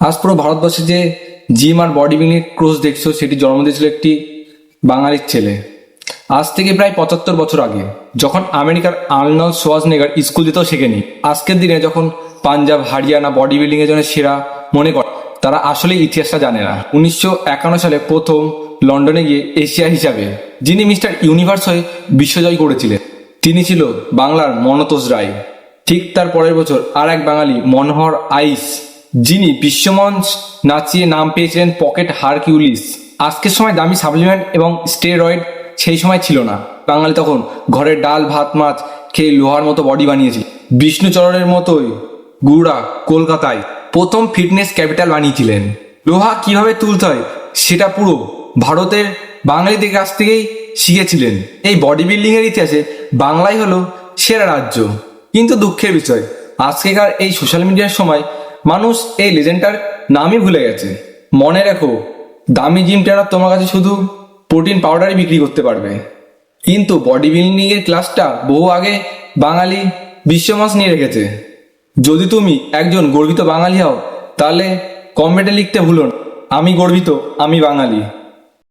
আজ পুরো ভারতবর্ষে যে জিম আর বডি বিল্ডিং ক্রোজ দেখছো সেটি জন্ম দিয়েছিল একটি বাঙালির ছেলে। আজ থেকে প্রায় 75 বছর আগে, যখন আমেরিকার আর্নল্ড শোয়ার্জনেগার স্কুল যেতেও শেখেনি। আজকের দিনে যখন পাঞ্জাব হারিয়ানা বডি বিল্ডিং এর জন্য সেরা মনে করে, তারা আসলে ইতিহাসটা জানে না। 1951 সালে প্রথম লন্ডনে গিয়ে এশিয়া হিসাবে যিনি মিস্টার ইউনিভার্স হয়ে বিশ্বজয় করেছিলেন, তিনি ছিল বাংলার মনতোষ রায়। ঠিক তার পরের বছর আর এক বাঙালি মনোহর আইস, যিনি বিশ্বমঞ্চ নাচিয়ে নাম পেয়েছিলেন পকেট হারকিউলিস। আজকের সময় দামি সাপ্লিমেন্ট এবং স্টেরয়েড সেই সময় ছিল না। বাঙালি তখন ঘরের ডাল ভাত মাছ খেয়ে লোহার মতো বডি বানিয়েছিল। বিষ্ণুচরণের মতোই গুড়া কলকাতায় প্রথম ফিটনেস ক্যাপিটাল বানিয়েছিলেন। লোহা কিভাবে তুলতে হয় সেটা পুরো ভারতের বাঙালিদের কাছ থেকেই শিখেছিলেন। এই বডি বিল্ডিং এর ইতিহাসে বাংলাই হলো সেরা রাজ্য। কিন্তু দুঃখের বিষয়, আজকেকার এই সোশ্যাল মিডিয়ার সময় মানুষ এই লেজেন্ডটার নামই ভুলে গেছে। মনে রেখো, দামি জিম ট্রেনার তোমার কাছে শুধু প্রোটিন পাউডারই বিক্রি করতে পারবে, কিন্তু বডি বিল্ডিং এর ক্লাসটা বহু আগে বাঙালি বিশ্বমাস নিয়ে রেখেছে। যদি তুমি একজন গর্বিত বাঙালি হও, তাহলে কমেন্টে লিখতে ভুলো না, আমি গর্বিত, আমি বাঙালি।